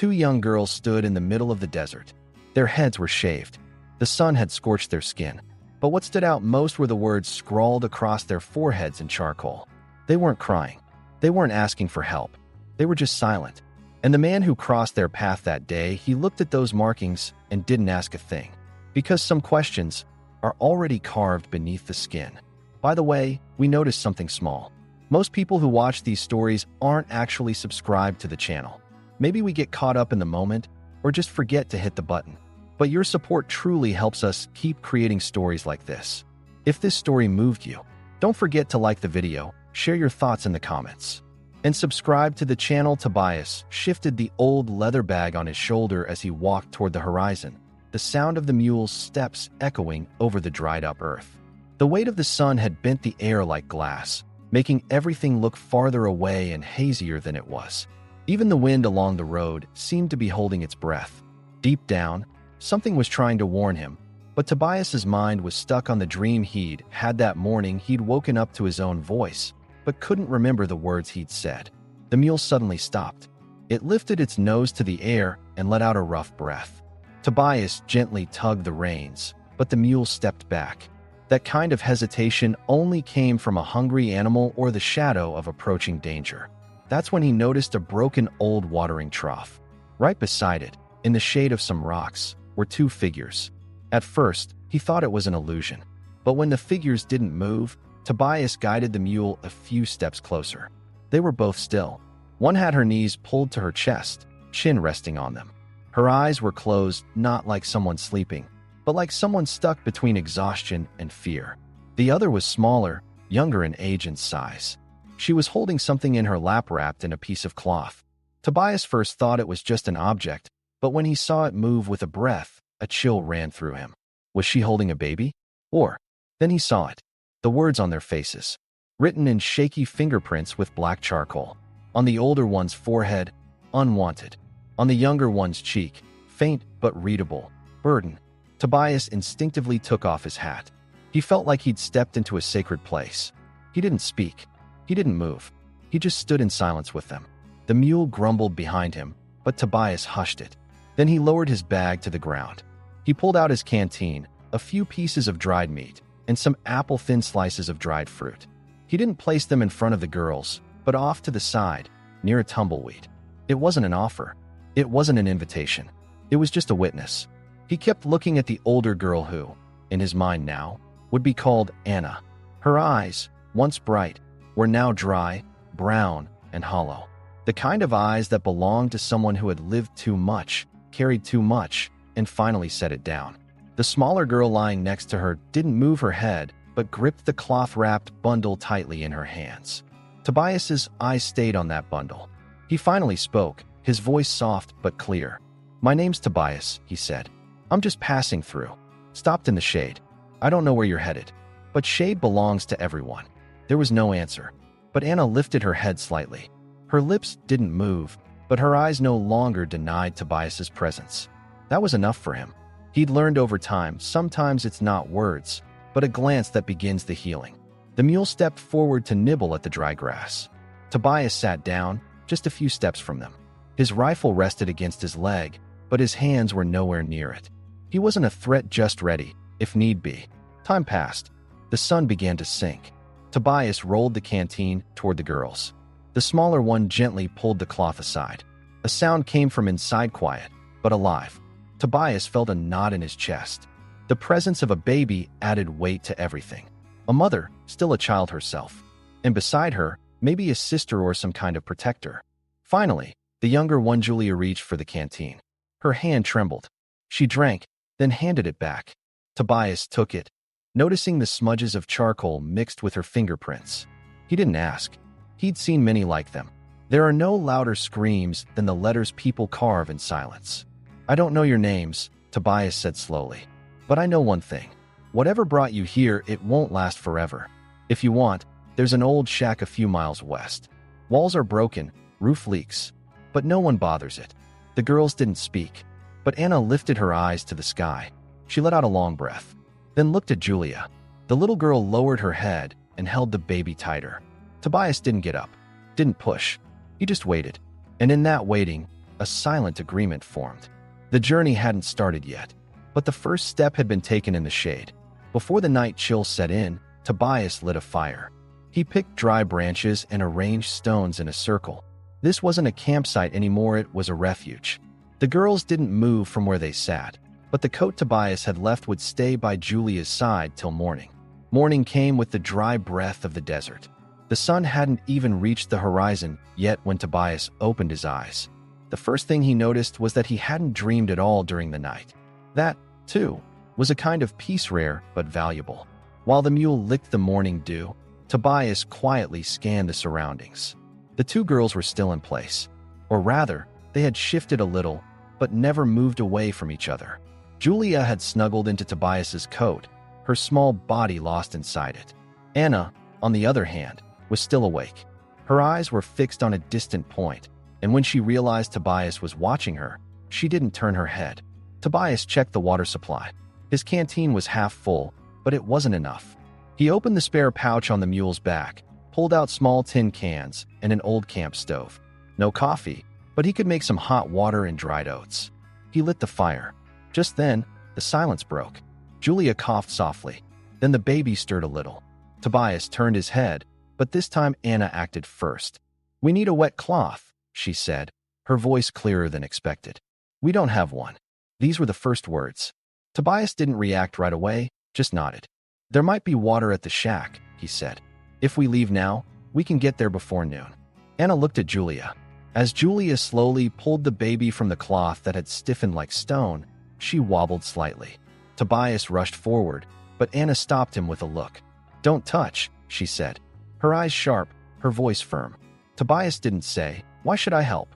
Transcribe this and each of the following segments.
Two young girls stood in the middle of the desert. Their heads were shaved. The sun had scorched their skin. But what stood out most were the words scrawled across their foreheads in charcoal. They weren't crying. They weren't asking for help. They were just silent. And the man who crossed their path that day, he looked at those markings and didn't ask a thing. Because some questions are already carved beneath the skin. By the way, we noticed something small. Most people who watch these stories aren't actually subscribed to the channel. Maybe we get caught up in the moment or just forget to hit the button. But your support truly helps us keep creating stories like this. If this story moved you, don't forget to like the video, share your thoughts in the comments, and subscribe to the channel. Tobias shifted the old leather bag on his shoulder as he walked toward the horizon, the sound of the mule's steps echoing over the dried-up earth. The weight of the sun had bent the air like glass, making everything look farther away and hazier than it was. Even the wind along the road seemed to be holding its breath. Deep down, something was trying to warn him, but Tobias's mind was stuck on the dream he'd had that morning. He'd woken up to his own voice, but couldn't remember the words he'd said. The mule suddenly stopped. It lifted its nose to the air and let out a rough breath. Tobias gently tugged the reins, but the mule stepped back. That kind of hesitation only came from a hungry animal or the shadow of approaching danger. That's when he noticed a broken old watering trough. Right beside it, in the shade of some rocks, were two figures. At first, he thought it was an illusion. But when the figures didn't move, Tobias guided the mule a few steps closer. They were both still. One had her knees pulled to her chest, chin resting on them. Her eyes were closed, not like someone sleeping, but like someone stuck between exhaustion and fear. The other was smaller, younger in age and size. She was holding something in her lap wrapped in a piece of cloth. Tobias first thought it was just an object, but when he saw it move with a breath, a chill ran through him. Was she holding a baby? Or, then he saw it. The words on their faces, written in shaky fingerprints with black charcoal. On the older one's forehead, Unwanted. On the younger one's cheek, faint but readable, Burden. Tobias instinctively took off his hat. He felt like he'd stepped into a sacred place. He didn't speak. He didn't move. He just stood in silence with them. The mule grumbled behind him, but Tobias hushed it. Then he lowered his bag to the ground. He pulled out his canteen, a few pieces of dried meat, and some apple-thin slices of dried fruit. He didn't place them in front of the girls, but off to the side, near a tumbleweed. It wasn't an offer. It wasn't an invitation. It was just a witness. He kept looking at the older girl who, in his mind now, would be called Anna. Her eyes, once bright, were now dry, brown, and hollow. The kind of eyes that belonged to someone who had lived too much, carried too much, and finally set it down. The smaller girl lying next to her didn't move her head, but gripped the cloth-wrapped bundle tightly in her hands. Tobias's eyes stayed on that bundle. He finally spoke, his voice soft but clear. "My name's Tobias," he said. "I'm just passing through. Stopped in the shade. I don't know where you're headed, but shade belongs to everyone." There was no answer, but Anna lifted her head slightly. Her lips didn't move, but her eyes no longer denied Tobias's presence. That was enough for him. He'd learned over time, sometimes it's not words, but a glance that begins the healing. The mule stepped forward to nibble at the dry grass. Tobias sat down, just a few steps from them. His rifle rested against his leg, but his hands were nowhere near it. He wasn't a threat, just ready, if need be. Time passed. The sun began to sink. Tobias rolled the canteen toward the girls. The smaller one gently pulled the cloth aside. A sound came from inside, quiet, but alive. Tobias felt a knot in his chest. The presence of a baby added weight to everything. A mother, still a child herself. And beside her, maybe a sister or some kind of protector. Finally, the younger one, Julia, reached for the canteen. Her hand trembled. She drank, then handed it back. Tobias took it, noticing the smudges of charcoal mixed with her fingerprints. He didn't ask. He'd seen many like them. There are no louder screams than the letters people carve in silence. "I don't know your names," Tobias said slowly. "But I know one thing. Whatever brought you here, it won't last forever. If you want, there's an old shack a few miles west. Walls are broken, roof leaks, but no one bothers it." The girls didn't speak, but Anna lifted her eyes to the sky. She let out a long breath, then looked at Julia. The little girl lowered her head and held the baby tighter. Tobias didn't get up, didn't push. He just waited. And in that waiting, a silent agreement formed. The journey hadn't started yet, but the first step had been taken in the shade. Before the night chill set in, Tobias lit a fire. He picked dry branches and arranged stones in a circle. This wasn't a campsite anymore, it was a refuge. The girls didn't move from where they sat, but the coat Tobias had left would stay by Julia's side till morning. Morning came with the dry breath of the desert. The sun hadn't even reached the horizon yet when Tobias opened his eyes. The first thing he noticed was that he hadn't dreamed at all during the night. That, too, was a kind of peace rare but valuable. While the mule licked the morning dew, Tobias quietly scanned the surroundings. The two girls were still in place. Or rather, they had shifted a little, but never moved away from each other. Julia had snuggled into Tobias's coat, her small body lost inside it. Anna, on the other hand, was still awake. Her eyes were fixed on a distant point, and when she realized Tobias was watching her, she didn't turn her head. Tobias checked the water supply. His canteen was half full, but it wasn't enough. He opened the spare pouch on the mule's back, pulled out small tin cans and an old camp stove. No coffee, but he could make some hot water and dried oats. He lit the fire. Just then, the silence broke. Julia coughed softly. Then the baby stirred a little. Tobias turned his head, but this time Anna acted first. "We need a wet cloth," she said, her voice clearer than expected. "We don't have one." These were the first words. Tobias didn't react right away, just nodded. "There might be water at the shack," he said. "If we leave now, we can get there before noon." Anna looked at Julia. As Julia slowly pulled the baby from the cloth that had stiffened like stone, she wobbled slightly. Tobias rushed forward, but Anna stopped him with a look. "Don't touch," she said, her eyes sharp, her voice firm. Tobias didn't say, "Why should I help?"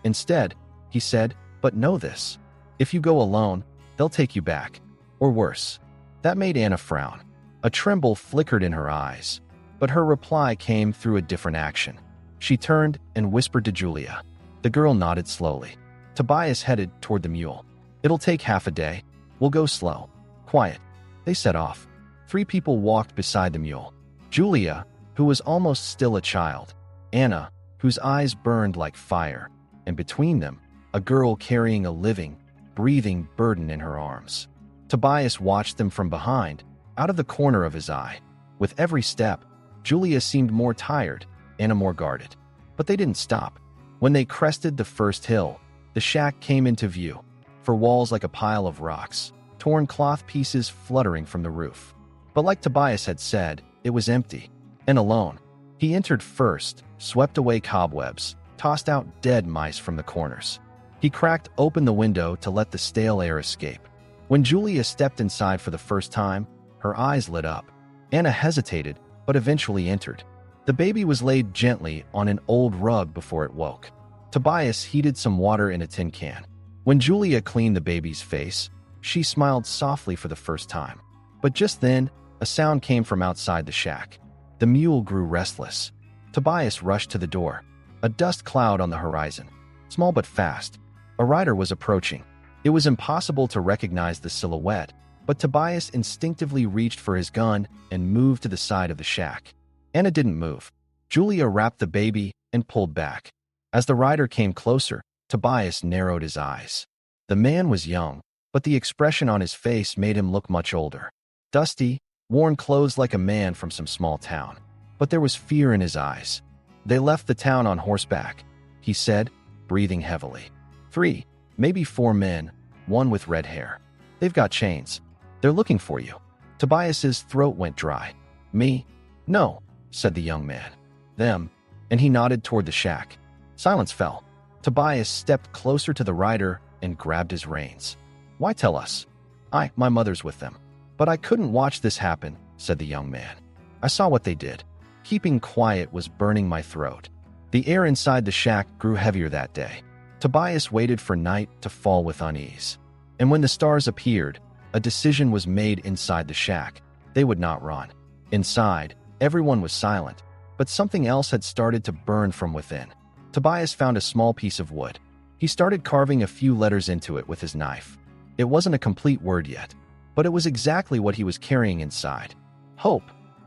Instead, he said, "But know this. If you go alone, they'll take you back. Or worse." That made Anna frown. A tremble flickered in her eyes, but her reply came through a different action. She turned and whispered to Julia. The girl nodded slowly. Tobias headed toward the mule. "It'll take half a day. We'll go slow. Quiet." They set off. 3 people walked beside the mule. Julia, who was almost still a child, Anna, whose eyes burned like fire, and between them, a girl carrying a living, breathing burden in her arms. Tobias watched them from behind, out of the corner of his eye. With every step, Julia seemed more tired, Anna more guarded. But they didn't stop. When they crested the first hill, the shack came into view, for walls like a pile of rocks, torn cloth pieces fluttering from the roof. But like Tobias had said, it was empty and alone. He entered first, swept away cobwebs, tossed out dead mice from the corners. He cracked open the window to let the stale air escape. When Julia stepped inside for the first time, her eyes lit up. Anna hesitated, but eventually entered. The baby was laid gently on an old rug before it woke. Tobias heated some water in a tin can. When Julia cleaned the baby's face, she smiled softly for the first time. But just then, a sound came from outside the shack. The mule grew restless. Tobias rushed to the door. A dust cloud on the horizon, small but fast. A rider was approaching. It was impossible to recognize the silhouette, but Tobias instinctively reached for his gun and moved to the side of the shack. Anna didn't move. Julia wrapped the baby and pulled back. As the rider came closer, Tobias narrowed his eyes. The man was young, but the expression on his face made him look much older. Dusty, worn clothes like a man from some small town. But there was fear in his eyes. "They left the town on horseback," he said, breathing heavily. 3, maybe 4 men, one with red hair. "They've got chains. They're looking for you." Tobias's throat went dry. "Me? No," said the young man. "Them," and he nodded toward the shack. Silence fell. Tobias stepped closer to the rider and grabbed his reins. "Why tell us?" My mother's with them." "But I couldn't watch this happen," said the young man. "I saw what they did. Keeping quiet was burning my throat." The air inside the shack grew heavier that day. Tobias waited for night to fall with unease. And when the stars appeared, a decision was made inside the shack. They would not run. Inside, everyone was silent, but something else had started to burn from within. Tobias found a small piece of wood. He started carving a few letters into it with his knife. It wasn't a complete word yet, but it was exactly what he was carrying inside. Hope.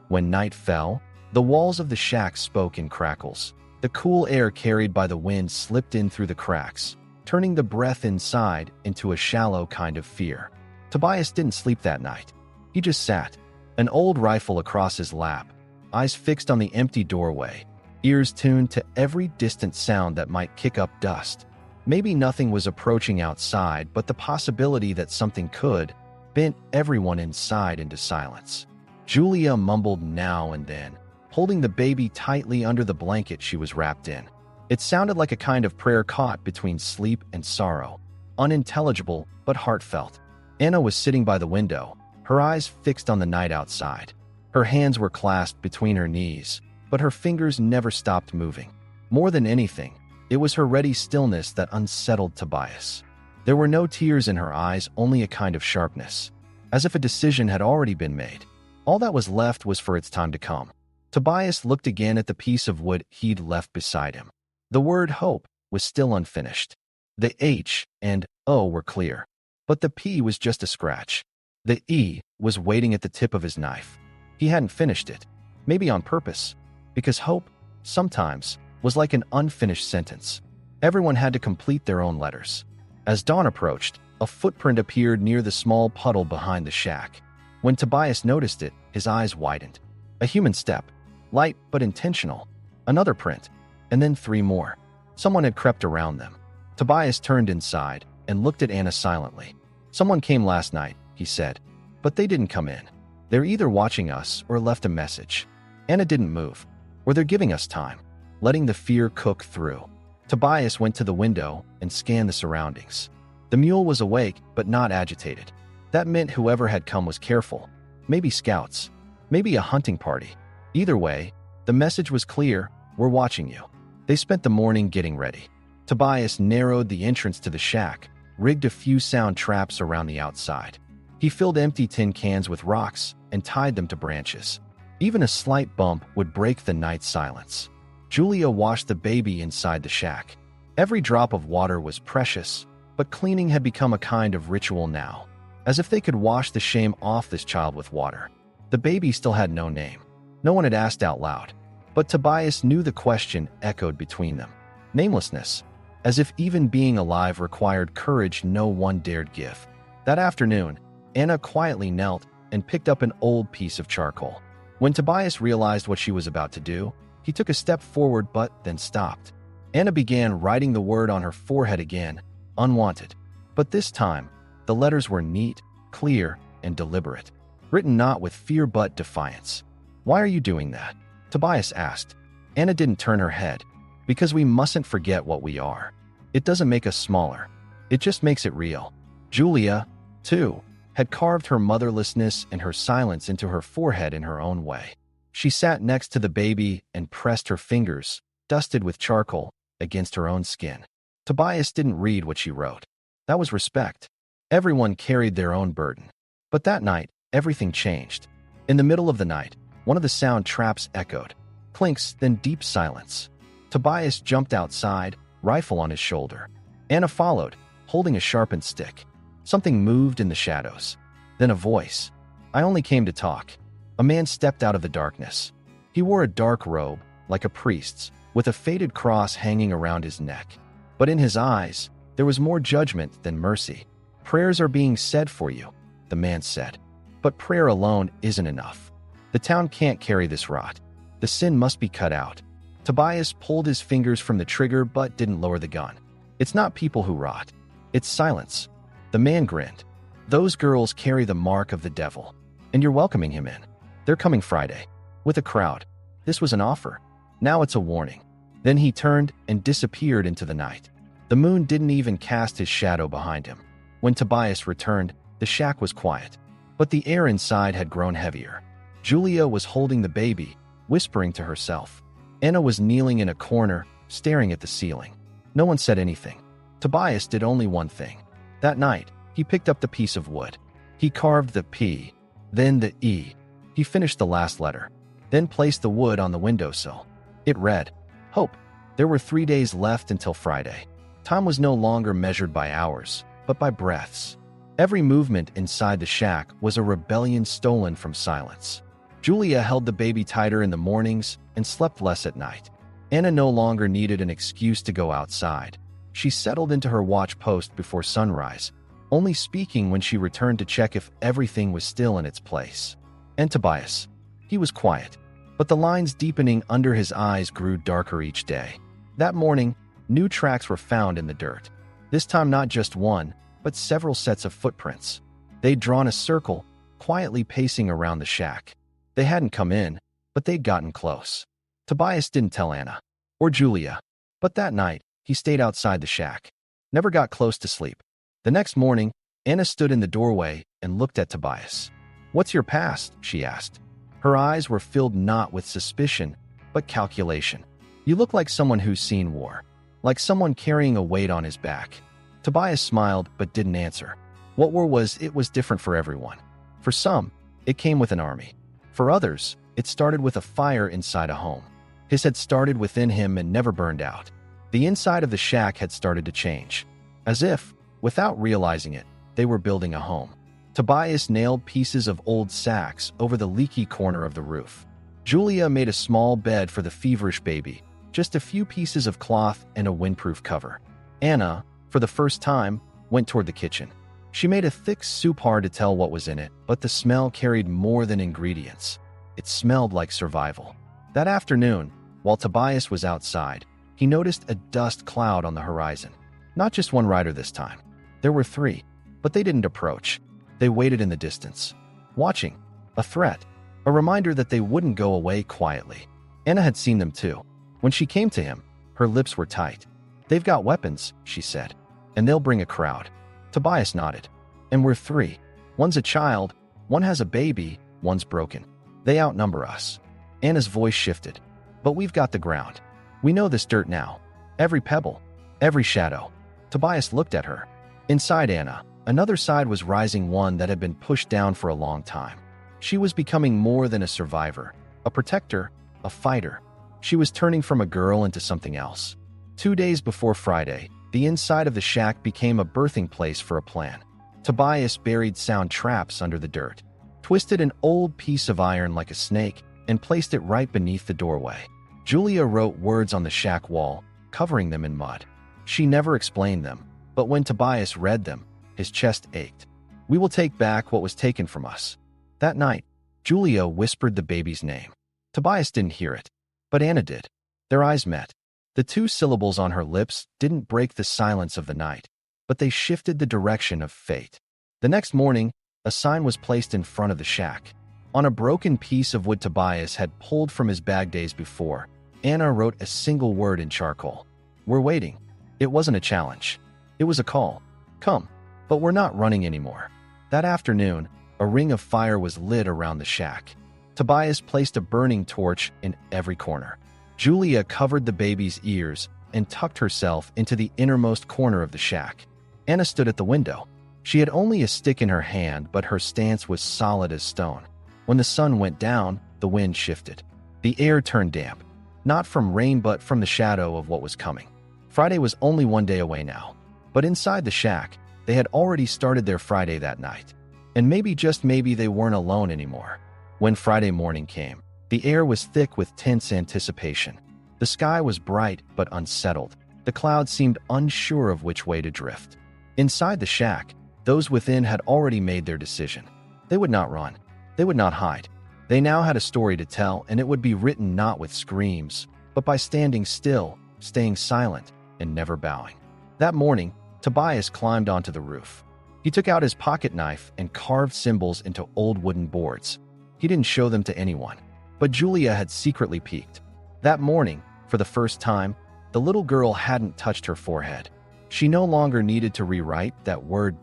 When night fell, the walls of the shack spoke in crackles. The cool air carried by the wind slipped in through the cracks. turning the breath inside into a shallow kind of fear. Tobias didn't sleep that night. He just sat, an old rifle across his lap, eyes fixed on the empty doorway, ears tuned to every distant sound that might kick up dust. Maybe nothing was approaching outside, but the possibility that something could bent everyone inside into silence. Julia mumbled now and then, holding the baby tightly under the blanket she was wrapped in. It sounded like a kind of prayer caught between sleep and sorrow, unintelligible but heartfelt. Anna was sitting by the window, her eyes fixed on the night outside. Her hands were clasped between her knees, but her fingers never stopped moving. More than anything, it was her ready stillness that unsettled Tobias. There were no tears in her eyes, only a kind of sharpness, as if a decision had already been made. All that was left was for its time to come. Tobias looked again at the piece of wood he'd left beside him. The word hope was still unfinished. The H and O were clear, but the P was just a scratch. The E was waiting at the tip of his knife. He hadn't finished it, maybe on purpose, because hope, sometimes, was like an unfinished sentence. Everyone had to complete their own letters. As dawn approached, a footprint appeared near the small puddle behind the shack. When Tobias noticed it, his eyes widened. A human step, light but intentional. Another print, and then 3 more. Someone had crept around them. Tobias turned inside and looked at Anna silently. "Someone came last night," he said, "but they didn't come in. They're either watching us or left a message." Anna didn't move. Or they're giving us time, letting the fear cook through. Tobias went to the window and scanned the surroundings. The mule was awake but not agitated. That meant whoever had come was careful. Maybe scouts. Maybe a hunting party. Either way, the message was clear: "We're watching you." They spent the morning getting ready. Tobias narrowed the entrance to the shack, rigged a few sound traps around the outside. He filled empty tin cans with rocks and tied them to branches. Even a slight bump would break the night silence. Julia washed the baby inside the shack. Every drop of water was precious, but cleaning had become a kind of ritual now, as if they could wash the shame off this child with water. The baby still had no name. No one had asked out loud, but Tobias knew the question echoed between them. Namelessness, as if even being alive required courage no one dared give. That afternoon, Anna quietly knelt and picked up an old piece of charcoal. When Tobias realized what she was about to do, he took a step forward but then stopped. Anna began writing the word on her forehead again, Unwanted. But this time, the letters were neat, clear, and deliberate, written not with fear but defiance. "Why are you doing that?" Tobias asked. Anna didn't turn her head. "Because we mustn't forget what we are. It doesn't make us smaller. It just makes it real." Julia, too, had carved her motherlessness and her silence into her forehead in her own way. She sat next to the baby and pressed her fingers, dusted with charcoal, against her own skin. Tobias didn't read what she wrote. That was respect. Everyone carried their own burden. But that night, everything changed. In the middle of the night, one of the sound traps echoed. Clinks, then deep silence. Tobias jumped outside, rifle on his shoulder. Anna followed, holding a sharpened stick. Something moved in the shadows. Then a voice. "I only came to talk." A man stepped out of the darkness. He wore a dark robe, like a priest's, with a faded cross hanging around his neck. But in his eyes, there was more judgment than mercy. "Prayers are being said for you," the man said. "But prayer alone isn't enough. The town can't carry this rot. The sin must be cut out." Tobias pulled his fingers from the trigger but didn't lower the gun. "It's not people who rot. It's silence." The man grinned. "Those girls carry the mark of the devil. And you're welcoming him in. They're coming Friday. With a crowd. This was an offer. Now it's a warning." Then he turned and disappeared into the night. The moon didn't even cast his shadow behind him. When Tobias returned, the shack was quiet. But the air inside had grown heavier. Julia was holding the baby, whispering to herself. Anna was kneeling in a corner, staring at the ceiling. No one said anything. Tobias did only one thing. That night, he picked up the piece of wood. He carved the P, then the E. He finished the last letter, then placed the wood on the windowsill. It read, "Hope." There were 3 days left until Friday. Time was no longer measured by hours, but by breaths. Every movement inside the shack was a rebellion stolen from silence. Julia held the baby tighter in the mornings and slept less at night. Anna no longer needed an excuse to go outside. She settled into her watch post before sunrise, only speaking when she returned to check if everything was still in its place. And Tobias. He was quiet, but the lines deepening under his eyes grew darker each day. That morning, new tracks were found in the dirt. This time not just one, but several sets of footprints. They'd drawn a circle, quietly pacing around the shack. They hadn't come in, but they'd gotten close. Tobias didn't tell Anna or Julia, but that night, he stayed outside the shack. Never got close to sleep. The next morning, Anna stood in the doorway and looked at Tobias. "What's your past?" she asked. Her eyes were filled not with suspicion, but calculation. "You look like someone who's seen war, like someone carrying a weight on his back." Tobias smiled but didn't answer. What war was, it was different for everyone. For some, it came with an army. For others, it started with a fire inside a home. His had started within him and never burned out. The inside of the shack had started to change. As if, without realizing it, they were building a home. Tobias nailed pieces of old sacks over the leaky corner of the roof. Julia made a small bed for the feverish baby, just a few pieces of cloth and a windproof cover. Anna, for the first time, went toward the kitchen. She made a thick soup, hard to tell what was in it, but the smell carried more than ingredients. It smelled like survival. That afternoon, while Tobias was outside, he noticed a dust cloud on the horizon. Not just one rider this time. There were three, but they didn't approach. They waited in the distance, watching. A threat, a reminder that they wouldn't go away quietly. Anna had seen them too. When she came to him, her lips were tight. "They've got weapons," she said, "and they'll bring a crowd." Tobias nodded. "And we're three. One's a child, one has a baby, one's broken. They outnumber us." Anna's voice shifted. "But we've got the ground. We know this dirt now. Every pebble, every shadow." Tobias looked at her. Inside Anna, another side was rising, one that had been pushed down for a long time. She was becoming more than a survivor, a protector, a fighter. She was turning from a girl into something else. 2 days before Friday, the inside of the shack became a birthing place for a plan. Tobias buried sound traps under the dirt, twisted an old piece of iron like a snake, and placed it right beneath the doorway. Julia wrote words on the shack wall, covering them in mud. She never explained them, but when Tobias read them, his chest ached. "We will take back what was taken from us." That night, Julia whispered the baby's name. Tobias didn't hear it, but Anna did. Their eyes met. The 2 syllables on her lips didn't break the silence of the night, but they shifted the direction of fate. The next morning, a sign was placed in front of the shack. On a broken piece of wood Tobias had pulled from his bag days before, Anna wrote a single word in charcoal. "We're waiting." It wasn't a challenge. It was a call. "Come." But we're not running anymore. That afternoon, a ring of fire was lit around the shack. Tobias placed a burning torch in every corner. Julia covered the baby's ears and tucked herself into the innermost corner of the shack. Anna stood at the window. She had only a stick in her hand, but her stance was solid as stone. When the sun went down, the wind shifted. The air turned damp, not from rain but from the shadow of what was coming. Friday was only 1 day away now, but inside the shack, they had already started their Friday that night. And maybe, just maybe, they weren't alone anymore. When Friday morning came, the air was thick with tense anticipation. The sky was bright but unsettled. The clouds seemed unsure of which way to drift. Inside the shack, those within had already made their decision. They would not run. They would not hide. They now had a story to tell, and it would be written not with screams, but by standing still, staying silent, and never bowing. That morning, Tobias climbed onto the roof. He took out his pocket knife and carved symbols into old wooden boards. He didn't show them to anyone, but Julia had secretly peeked. That morning, for the first time, the little girl hadn't touched her forehead. She no longer needed to rewrite that word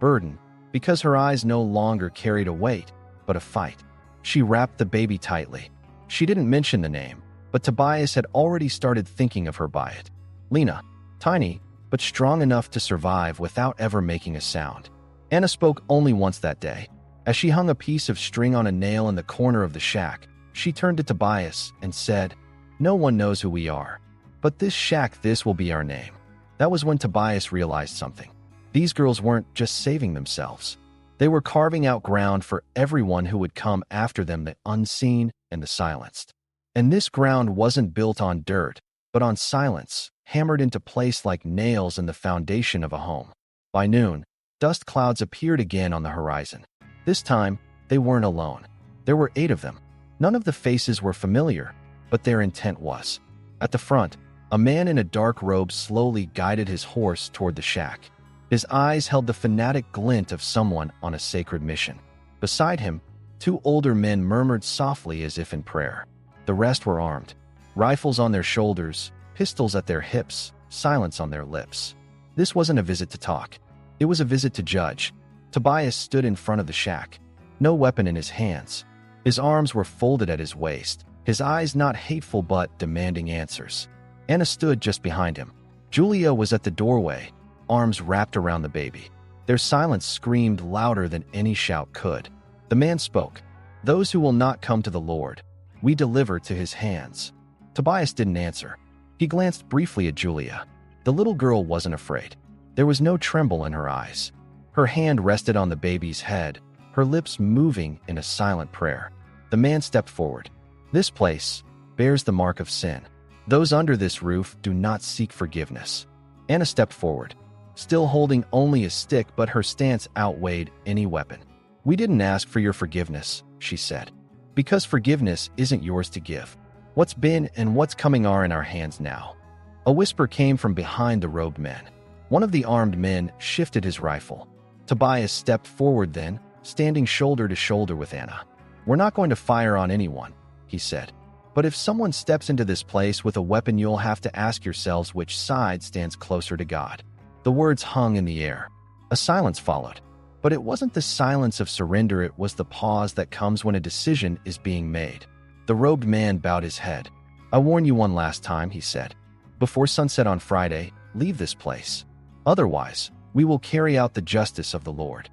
burden, because her eyes no longer carried a weight, but a fight. She wrapped the baby tightly. She didn't mention the name, but Tobias had already started thinking of her by it. Lena, tiny, but strong enough to survive without ever making a sound. Anna spoke only once that day. As she hung a piece of string on a nail in the corner of the shack, she turned to Tobias and said, "No one knows who we are, but this shack, this will be our name." That was when Tobias realized something. These girls weren't just saving themselves. They were carving out ground for everyone who would come after them, the unseen and the silenced. And this ground wasn't built on dirt, but on silence, hammered into place like nails in the foundation of a home. By noon, dust clouds appeared again on the horizon. This time, they weren't alone. There were 8 of them. None of the faces were familiar, but their intent was. At the front, a man in a dark robe slowly guided his horse toward the shack. His eyes held the fanatic glint of someone on a sacred mission. Beside him, 2 older men murmured softly as if in prayer. The rest were armed, rifles on their shoulders, pistols at their hips, silence on their lips. This wasn't a visit to talk. It was a visit to judge. Tobias stood in front of the shack, no weapon in his hands. His arms were folded at his waist, his eyes not hateful but demanding answers. Anna stood just behind him. Julia was at the doorway, arms wrapped around the baby. Their silence screamed louder than any shout could. The man spoke. "Those who will not come to the Lord, we deliver to his hands." Tobias didn't answer. He glanced briefly at Julia. The little girl wasn't afraid. There was no tremble in her eyes. Her hand rested on the baby's head, her lips moving in a silent prayer. The man stepped forward. "This place bears the mark of sin. Those under this roof do not seek forgiveness." Anna stepped forward, still holding only a stick, but her stance outweighed any weapon. "We didn't ask for your forgiveness," she said, "because forgiveness isn't yours to give. What's been and what's coming are in our hands now." A whisper came from behind the robed men. One of the armed men shifted his rifle. Tobias stepped forward then, standing shoulder to shoulder with Anna. "We're not going to fire on anyone," he said. "But if someone steps into this place with a weapon, you'll have to ask yourselves which side stands closer to God." The words hung in the air. A silence followed. But it wasn't the silence of surrender, it was the pause that comes when a decision is being made. The robed man bowed his head. "I warned you one last time," he said. "Before sunset on Friday, leave this place. Otherwise, we will carry out the justice of the Lord."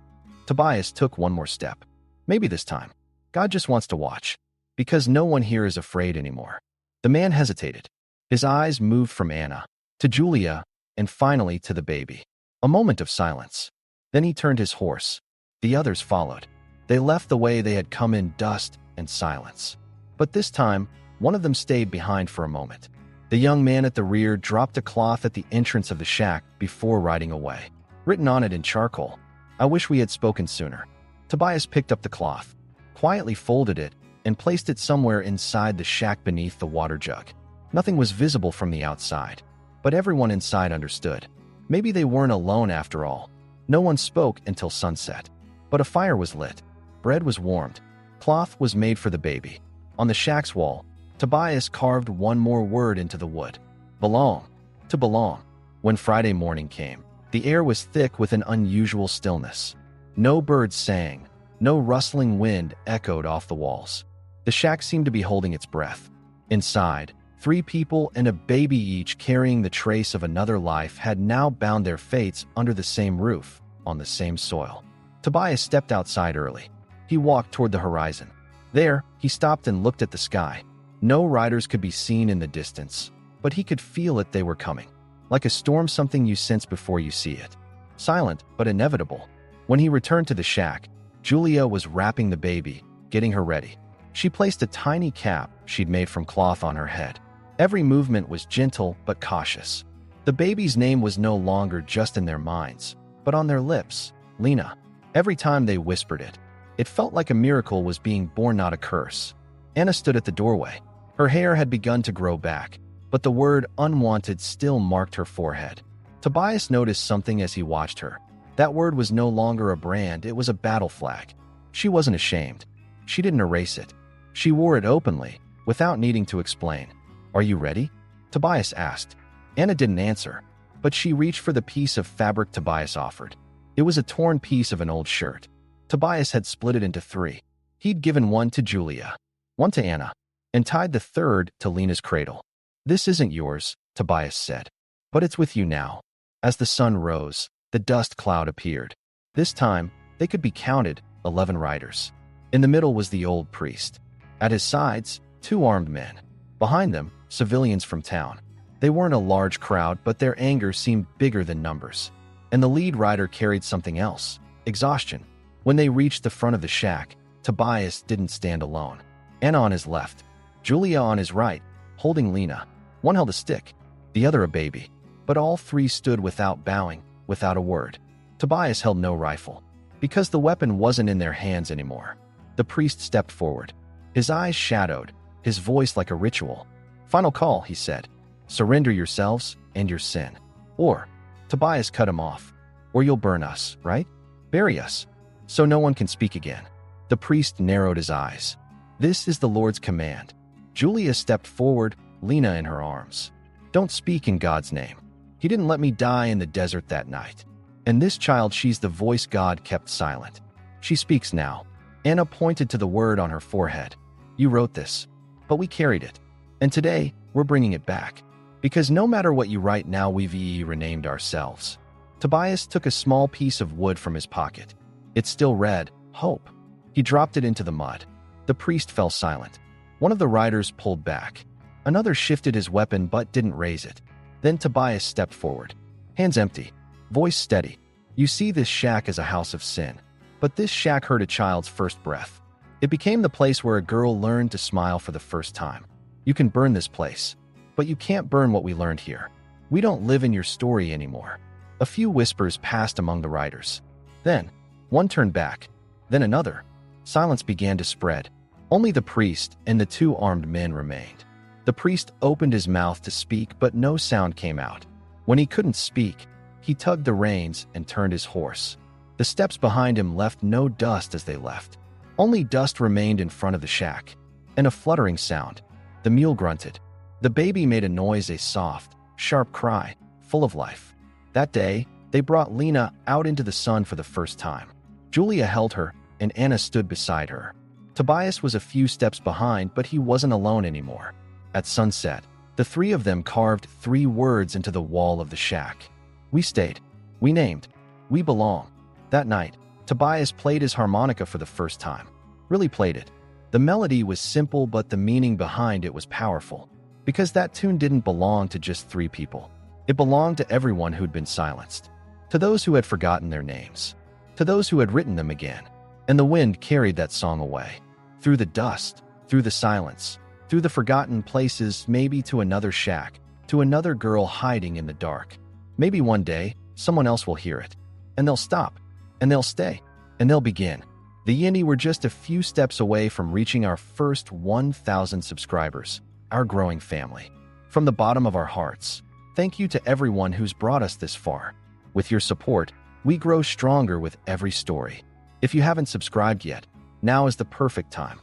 Tobias took one more step. Maybe this time, God just wants to watch, because no one here is afraid anymore. The man hesitated. His eyes moved from Anna to Julia and finally to the baby. A moment of silence. Then he turned his horse. The others followed. They left the way they had come, in dust and silence. But this time, one of them stayed behind for a moment. The young man at the rear dropped a cloth at the entrance of the shack before riding away. Written on it in charcoal, "I wish we had spoken sooner." Tobias picked up the cloth, quietly folded it, and placed it somewhere inside the shack beneath the water jug. Nothing was visible from the outside, but everyone inside understood. Maybe they weren't alone after all. No one spoke until sunset. But a fire was lit. Bread was warmed. Cloth was made for the baby. On the shack's wall, Tobias carved one more word into the wood. Belong. To belong. When Friday morning came, the air was thick with an unusual stillness. No birds sang. No rustling wind echoed off the walls. The shack seemed to be holding its breath. Inside, 3 people and a baby, each carrying the trace of another life, had now bound their fates under the same roof, on the same soil. Tobias stepped outside early. He walked toward the horizon. There, he stopped and looked at the sky. No riders could be seen in the distance, but he could feel it. They were coming. Like a storm, something you sense before you see it. Silent, but inevitable. When he returned to the shack, Julia was wrapping the baby, getting her ready. She placed a tiny cap she'd made from cloth on her head. Every movement was gentle but cautious. The baby's name was no longer just in their minds, but on their lips, Lena. Every time they whispered it, it felt like a miracle was being born, not a curse. Anna stood at the doorway. Her hair had begun to grow back, but the word "unwanted" still marked her forehead. Tobias noticed something as he watched her. That word was no longer a brand, it was a battle flag. She wasn't ashamed. She didn't erase it. She wore it openly, without needing to explain. "Are you ready?" Tobias asked. Anna didn't answer, but she reached for the piece of fabric Tobias offered. It was a torn piece of an old shirt. Tobias had split it into 3. He'd given one to Julia, one to Anna, and tied the third to Lena's cradle. "This isn't yours," Tobias said, "but it's with you now." As the sun rose, the dust cloud appeared. This time, they could be counted, 11 riders. In the middle was the old priest. At his sides, 2 armed men. Behind them, civilians from town. They weren't a large crowd, but their anger seemed bigger than numbers. And the lead rider carried something else: exhaustion. When they reached the front of the shack, Tobias didn't stand alone. Anna on his left, Julia on his right, holding Lena. One held a stick. the other a baby. But all three stood without bowing, without a word. Tobias held no rifle, because the weapon wasn't in their hands anymore. The priest stepped forward, his eyes shadowed, his voice like a ritual. "Final call," he said. "Surrender yourselves and your sin. Or," Tobias cut him off, "or you'll burn us, right? Bury us, so no one can speak again." The priest narrowed his eyes. "This is the Lord's command." Julia stepped forward, Lena in her arms. "Don't speak in God's name. He didn't let me die in the desert that night. And this child, she's the voice God kept silent. She speaks now." Anna pointed to the word on her forehead. "You wrote this, but we carried it. And today, we're bringing it back. Because no matter what you write now, we've renamed ourselves." Tobias took a small piece of wood from his pocket. It still read, "Hope." He dropped it into the mud. The priest fell silent. One of the riders pulled back. Another shifted his weapon but didn't raise it. Then Tobias stepped forward. Hands empty, voice steady. "You see this shack as a house of sin. But this shack heard a child's first breath. It became the place where a girl learned to smile for the first time. You can burn this place, but you can't burn what we learned here. We don't live in your story anymore." A few whispers passed among the riders. Then, one turned back. Then another. Silence began to spread. Only the priest and the two armed men remained. The priest opened his mouth to speak, but no sound came out. When he couldn't speak, he tugged the reins and turned his horse. The steps behind him left no dust as they left. Only dust remained in front of the shack, and a fluttering sound. The mule grunted. The baby made a noise, a soft, sharp cry, full of life. That day, they brought Lena out into the sun for the first time. Julia held her, and Anna stood beside her. Tobias was a few steps behind, but he wasn't alone anymore. At sunset, the three of them carved 3 words into the wall of the shack. "We stayed. We named. We belong." That night, Tobias played his harmonica for the first time. Really played it. The melody was simple, but the meaning behind it was powerful. Because that tune didn't belong to just 3 people. It belonged to everyone who'd been silenced. To those who had forgotten their names. To those who had written them again. And the wind carried that song away. Through the dust, through the silence, through the forgotten places, maybe to another shack, to another girl hiding in the dark. Maybe one day, someone else will hear it. And they'll stop. And they'll stay. And they'll begin. The Yindi were just a few steps away from reaching our first 1,000 subscribers, our growing family. From the bottom of our hearts, thank you to everyone who's brought us this far. With your support, we grow stronger with every story. If you haven't subscribed yet, now is the perfect time.